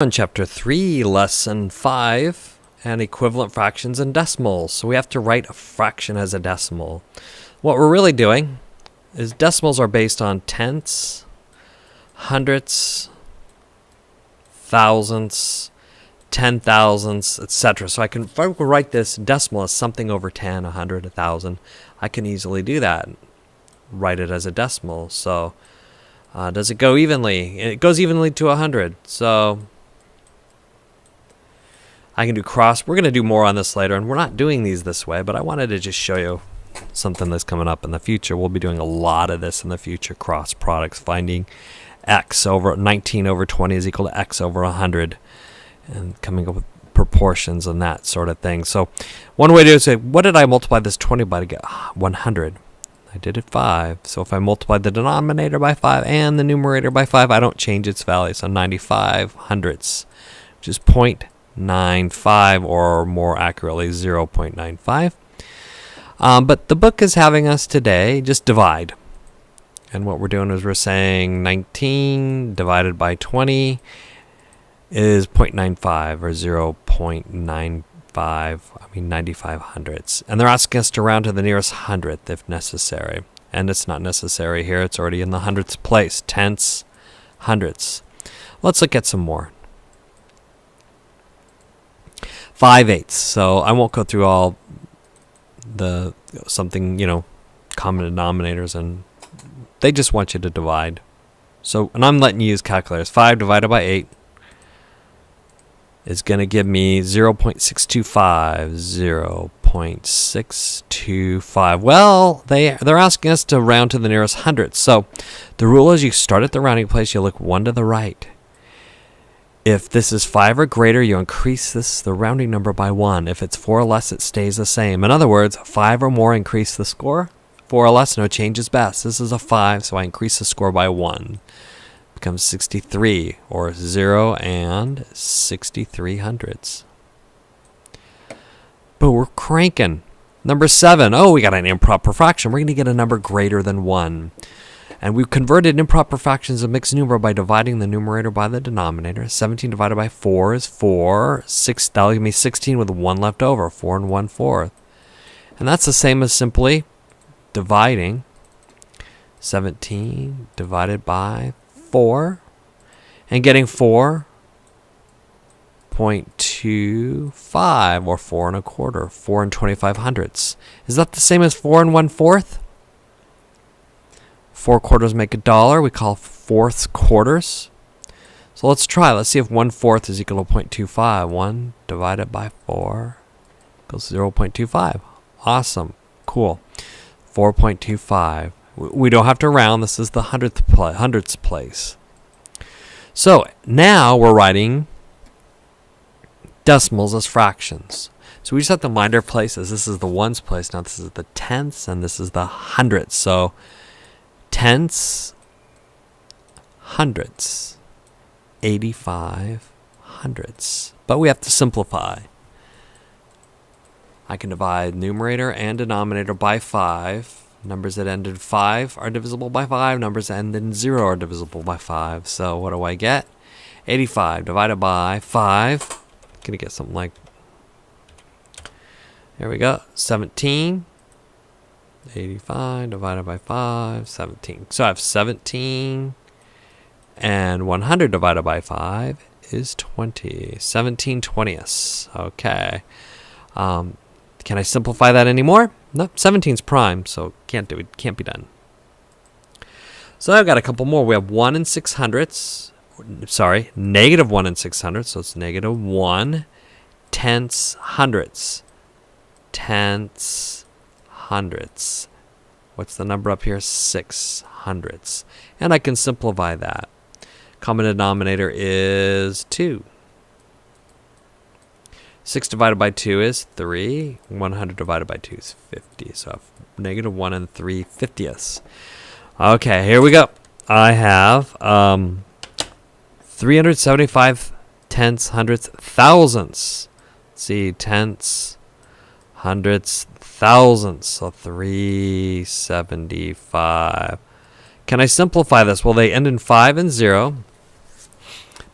In Chapter 3, Lesson 5, and equivalent fractions and decimals. So we have to write a fraction as a decimal. What we're really doing is decimals are based on tenths, hundredths, thousandths, 10,000ths, etc. So if I were to write this decimal as something over 10, 100, 1,000, I can easily do that. Write it as a decimal. So does it go evenly? It goes evenly to 100. So I can do cross. We're going to do more on this later, and we're not doing these this way, but I wanted to just show you something that's coming up in the future. We'll be doing a lot of this in the future, cross products, finding x over 19 over 20 is equal to x over 100, and coming up with proportions and that sort of thing. So one way to do it is say, what did I multiply this 20 by to get 100? I did it 5. So if I multiply the denominator by 5 and the numerator by 5, I don't change its value. So 95 hundredths, which is 0.95, or more accurately 0.95. But the book is having us today just divide. And what we're doing is we're saying 19 divided by 20 is 0.95, or 95 hundredths. And they're asking us to round to the nearest hundredth if necessary. And it's not necessary here. It's already in the hundredths place. Tenths, hundredths. Let's look at some more. 5/8. So I won't go through all the common denominators, and they just want you to divide. So, and I'm letting you use calculators. 5 divided by 8 is going to give me 0.625. 0.625. Well, they're asking us to round to the nearest hundredth. So the rule is you start at the rounding place, you look one to the right. If this is 5 or greater, you increase the rounding number by 1. If it's 4 or less, it stays the same. In other words, 5 or more, increase the score. 4 or less, no change is best. This is a 5, so I increase the score by 1. Becomes 63, or 0 and 63 hundredths. But we're cranking. Number 7. Oh, we got an improper fraction. We're going to get a number greater than 1. And we've converted improper fractions of mixed number by dividing the numerator by the denominator. 17 divided by 4 is 4. That'll give me 16 with 1 left over, 4 and 1/4. And that's the same as simply dividing 17 divided by 4 and getting 4.25, or 4 1/4, 4 and 25 hundredths. Is that the same as 4 and 1/4? 4 quarters make $1. We call fourths quarters. So let's try. Let's see if 1/4 is equal to 0.25. 1 divided by 4 equals 0.25. Awesome. Cool. 4.25. We don't have to round. This is the hundredths place. So now we're writing decimals as fractions. So we just have to mind our places. This is the ones place. Now this is the tenths, and this is the hundredths. So tenths, hundredths, 85 hundredths. But we have to simplify. I can divide numerator and denominator by 5. Numbers that end in 5 are divisible by 5. Numbers that end in 0 are divisible by 5. So what do I get? 85 divided by 5. Going to get something like, here we go, 17. 85 divided by 5, 17. So I have 17, and 100 divided by 5 is 20. 17 20ths. Okay. Can I simplify that anymore? No, 17's prime, so can't do it. Can't be done. So I've got a couple more. We have 1 and 6 hundredths. Sorry, negative 1 and 6 hundredths. So it's negative 1 tenths hundredths. Tenths hundredths. What's the number up here? 6 hundredths. And I can simplify that. Common denominator is 2. 6 divided by 2 is 3. 100 divided by 2 is 50. So I have negative 1 and 3/50ths. Okay, here we go. I have 375 tenths, hundredths, thousandths. Let's see, tenths, hundredths, thousandths. So 375. Can I simplify this? Well, they end in 5 and 0.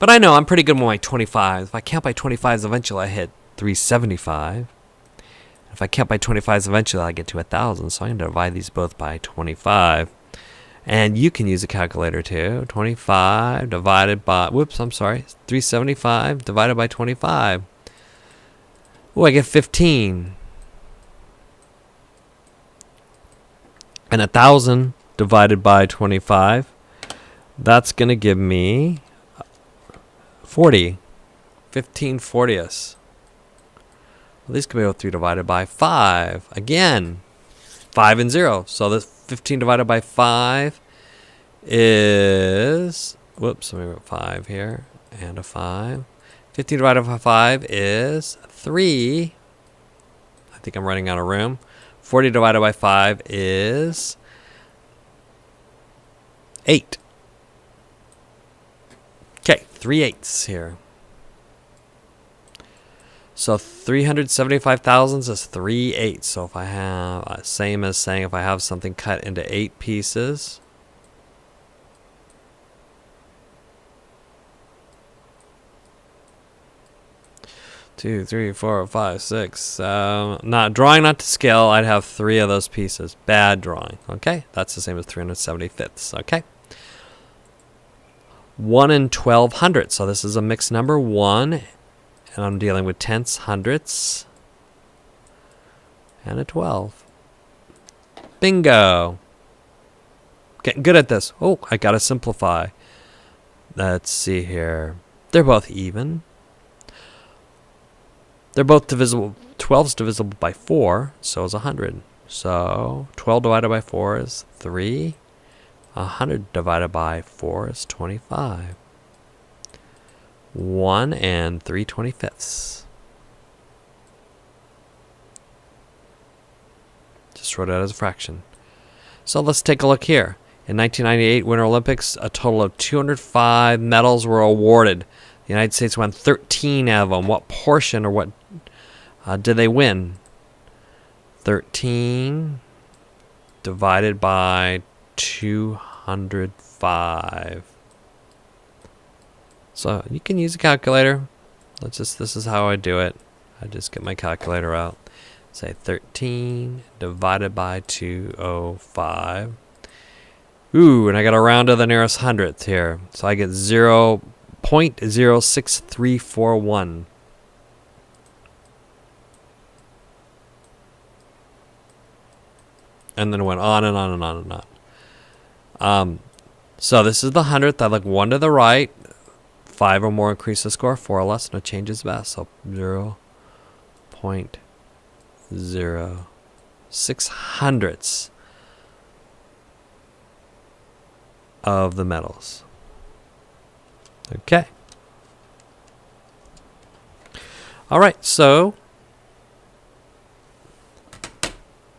But I know I'm pretty good with my 25s. If I count by 25s, eventually I hit 375. If I count by 25s, eventually I get to 1,000. So I'm going to divide these both by 25. And you can use a calculator too. 25 divided by, 375 divided by 25. Oh, I get 15. And 1,000 divided by 25, that's going to give me 40. 15 40ths. Well, these could be 3 divided by 5. Again, 5 and 0. So this 15 divided by 5 is, let me put 5 here, and a 5. 15 divided by 5 is 3. I think I'm running out of room. 40 divided by 5 is 8. Okay, 3/8 here. So 375 thousandths is 3/8. So if I have, same as saying if I have something cut into 8 pieces, two, three, four, five, six. Not to scale. I'd have 3 of those pieces. Bad drawing. Okay, that's the same as 375ths. Okay. 1 and 12 hundredths. So this is a mixed number. 1, and I'm dealing with tenths, hundredths, and a 12. Bingo. Getting good at this. Oh, I gotta simplify. Let's see here. They're both even. They're both divisible. 12 is divisible by 4, so is 100. So 12 divided by 4 is 3. 100 divided by 4 is 25. 1 and 3/25. Just wrote it out as a fraction. So let's take a look here. In 1998 Winter Olympics, a total of 205 medals were awarded. The United States won 13 of them. What portion or what did they win? 13 divided by 205. So you can use a calculator. This is how I do it. I just get my calculator out. Say 13 divided by 205. Ooh, and I got to round to the nearest hundredth here. So I get 0.06341. And then it went on and on and on and on. So this is the hundredth. I look 1 to the right. 5 or more increase the score. 4 or less, no changes best. So 0.06 hundredths of the medals. Okay. All right, so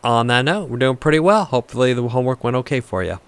on that note, we're doing pretty well. Hopefully the homework went okay for you.